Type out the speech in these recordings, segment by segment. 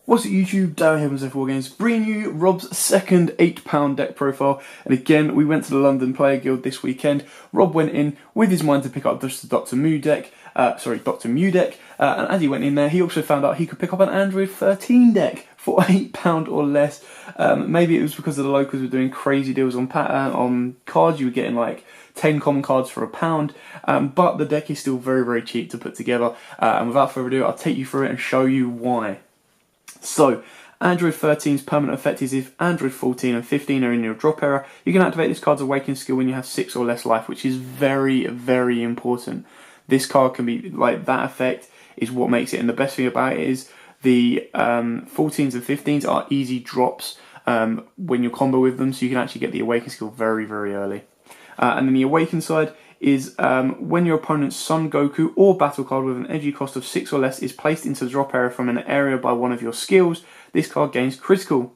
What's up YouTube, Darren here from Zephyr Wargames, bringing you Rob's second £8 deck profile. And again, we went to the London Player Guild this weekend. Rob went in with his mind to pick up just the Dr. Mew deck, and as he went in there, he also found out he could pick up an Android 13 deck for £8 or less. Maybe it was because of the locals were doing crazy deals on cards. You were getting like 10 common cards for £1, but the deck is still very, very cheap to put together. And without further ado, I'll take you through it and show you why. So, Android 13's permanent effect is if Android 14 and 15 are in your drop era, you can activate this card's Awakening skill when you have 6 or less life, which is very, very important. This card can be, like, that effect is what makes it, and the best thing about it is the 14s and 15s are easy drops when you combo with them, so you can actually get the Awakening skill very, very early. And then the Awaken side is when your opponent's Son Goku or battle card with an energy cost of 6 or less is placed into the drop area from an area by one of your skills, this card gains critical.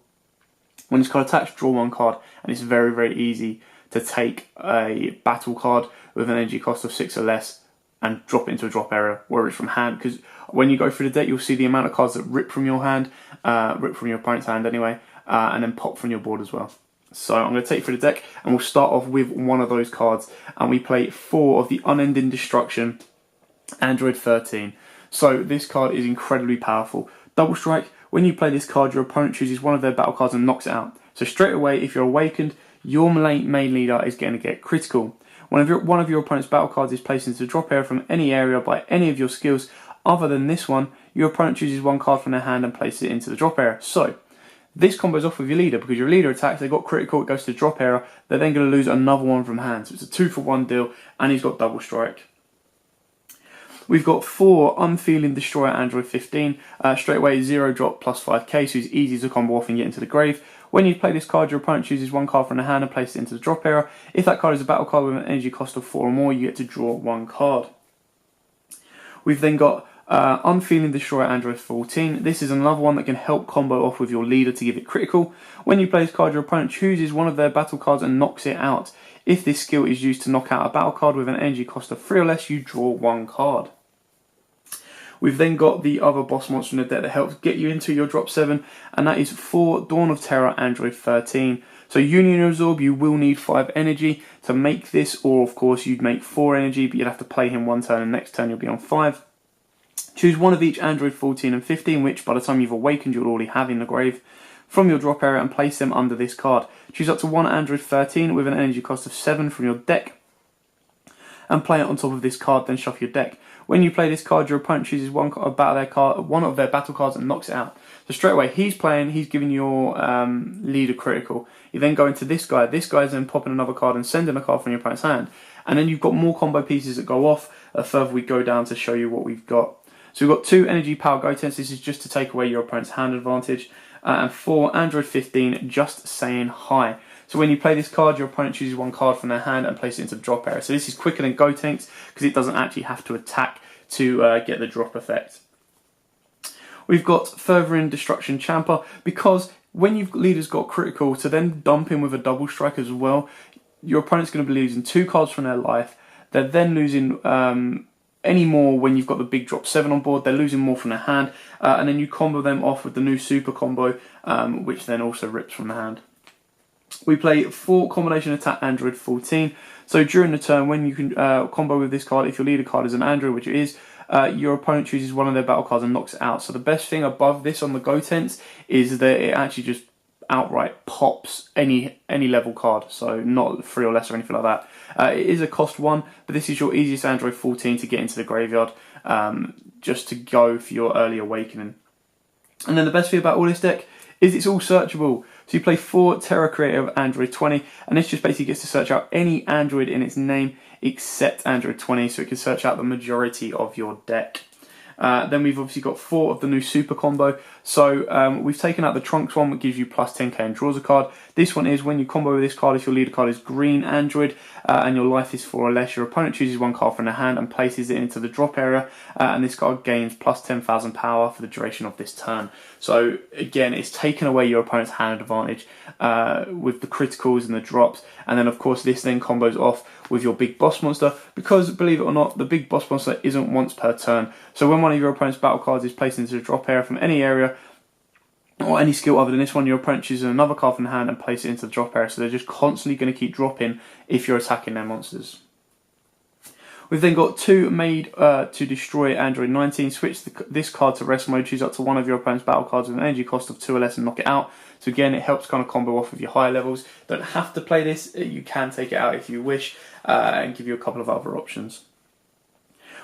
When this card attacks, draw one card, and it's very, very easy to take a battle card with an energy cost of 6 or less and drop it into a drop area where it's from hand, because when you go through the deck, you'll see the amount of cards that rip from your hand, rip from your opponent's hand anyway, and then pop from your board as well. So I'm going to take you through the deck, and we'll start off with one of those cards, and we play 4 of the Unending Destruction, Android 13. So this card is incredibly powerful. Double Strike, when you play this card, your opponent chooses one of their battle cards and knocks it out. So straight away, if you're awakened, your main leader is going to get critical. One of your opponent's battle cards is placed into the drop area from any area by any of your skills other than this one, your opponent chooses one card from their hand and places it into the drop area. So this combos off with your leader, because your leader attacks, they got critical, it goes to the drop area, they're then going to lose another one from hand. So it's a 2-for-1 deal, and he's got Double Strike. We've got 4 Unfeeling Destroyer Android 15, straight away 0 drop plus 5k, so he's easy to combo off and get into the grave. When you play this card, your opponent chooses one card from the hand and places it into the drop area. If that card is a battle card with an energy cost of 4 or more, you get to draw one card. We've then got Unfeeling Destroyer Android 14. This is another one that can help combo off with your leader to give it critical. When you play this card, your opponent chooses one of their battle cards and knocks it out. If this skill is used to knock out a battle card with an energy cost of 3 or less, you draw one card. We've then got the other boss monster in the deck that helps get you into your drop 7, and that is 4 Dawn of Terror Android 13. So Union Absorb, you will need 5 energy to make this, or of course you'd make 4 energy, but you'd have to play him one turn, and next turn you'll be on 5. Choose one of each Android 14 and 15, which by the time you've awakened you'll already have in the grave, from your drop area and place them under this card. Choose up to one Android 13 with an energy cost of 7 from your deck and play it on top of this card, then shuffle your deck. When you play this card, your opponent chooses one of their battle cards and knocks it out. So straight away, he's giving your leader critical. You then go into this guy. This guy's then popping another card and sending a card from your opponent's hand. And then you've got more combo pieces that go off. Further we go down to show you what we've got. So we've got 2 Energy Power Gotenks. This is just to take away your opponent's hand advantage. And 4 Android 15, Just Saying Hi. So when you play this card, your opponent chooses one card from their hand and places it into the drop area. So this is quicker than Gotenks because it doesn't actually have to attack to get the drop effect. We've got Furthering Destruction Champer, because when your leader's got critical, to then dump him with a Double Strike as well, your opponent's going to be losing 2 cards from their life. They're then losing any more when you've got the big drop 7 on board. They're losing more from their hand, and then you combo them off with the new super combo, which then also rips from the hand. We play 4 Combination Attack Android 14. So during the turn, when you can combo with this card, if your leader card is an Android, which it is, your opponent chooses one of their battle cards and knocks it out. So the best thing above this on the Gotenks is that it actually just outright pops any level card, so not 3 or less or anything like that. It is a cost 1, but this is your easiest Android 14 to get into the graveyard, just to go for your early awakening. And then the best thing about all this deck is it's all searchable. So you play 4 Terra Creative Android 20, and this just basically gets to search out any Android in its name except Android 20, so it can search out the majority of your deck. Then we've obviously got 4 of the new super combo. So we've taken out the Trunks one, which gives you plus 10k and draws a card. This one is when you combo with this card, if your leader card is green Android and your life is 4 or less, your opponent chooses one card from their hand and places it into the drop area, and this card gains plus 10,000 power for the duration of this turn. So again, it's taken away your opponent's hand advantage with the criticals and the drops, and then of course this then combos off with your big boss monster, because believe it or not, the big boss monster isn't once per turn. So when one of your opponent's battle cards is placed into the drop area from any area, or any skill other than this one, your opponent chooses another card from the hand and place it into the drop area, so they're just constantly going to keep dropping if you're attacking their monsters. We've then got 2 made to destroy Android 19. Switch this card to rest mode, choose up to one of your opponent's battle cards with an energy cost of 2 or less and knock it out. So again, it helps kind of combo off with your higher levels. Don't have to play this, you can take it out if you wish, and give you a couple of other options.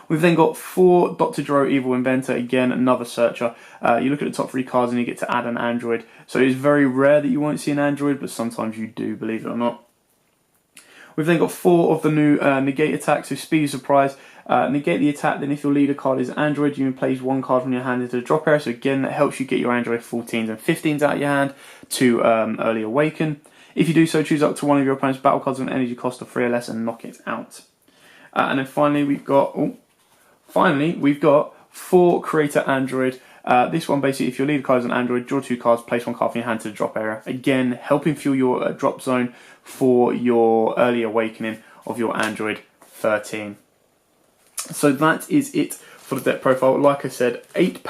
We've then got 4 Dr. Dro Evil Inventor, again another searcher. You look at the top 3 cards and you get to add an android. So it is very rare that you won't see an android, but sometimes you do, believe it or not. We've then got 4 of the new negate attacks, so speed of surprise. Negate the attack, then if your leader card is android, you can place 1 card from your hand into the drop area. So again, that helps you get your android 14s and 15s out of your hand to early awaken. If you do so, choose up to one of your opponent's battle cards with an energy cost of 3 or less and knock it out. And then finally we've got 4 creator android. This one basically, if your leader card is an android, draw 2 cards, place 1 card from your hand to the drop area. Again, helping fuel your drop zone for your early awakening of your android 13. So that is it for the deck profile. Like I said, £8,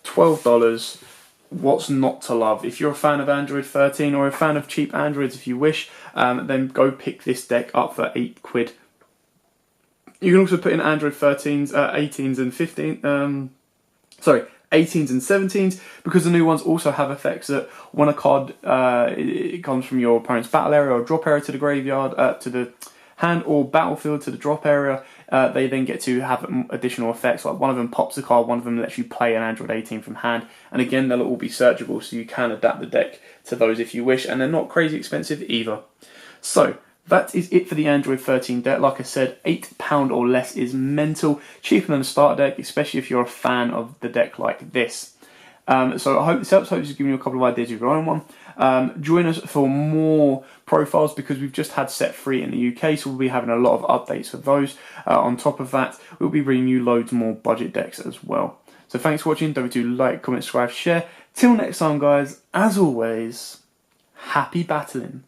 $12. What's not to love? If you're a fan of Android 13 or a fan of cheap androids, if you wish, then go pick this deck up for £8. You can also put in Android 13s, 18s and 18s and 17s, because the new ones also have effects that when a card it comes from your opponent's battle area or drop area to the graveyard, to the hand or battlefield to the drop area, they then get to have additional effects. Like one of them pops a card, one of them lets you play an Android 18 from hand, and again they'll all be searchable, so you can adapt the deck to those if you wish, and they're not crazy expensive either. So that is it for the Android 13 deck. Like I said, £8 or less is mental. Cheaper than a starter deck, especially if you're a fan of the deck like this. So I hope this helps. I hope this has given you a couple of ideas of your own one. Join us for more profiles, because we've just had set 3 in the UK, so we'll be having a lot of updates for those. On top of that, we'll be bringing you loads more budget decks as well. So thanks for watching. Don't forget to like, comment, subscribe, share. Till next time, guys, as always, happy battling.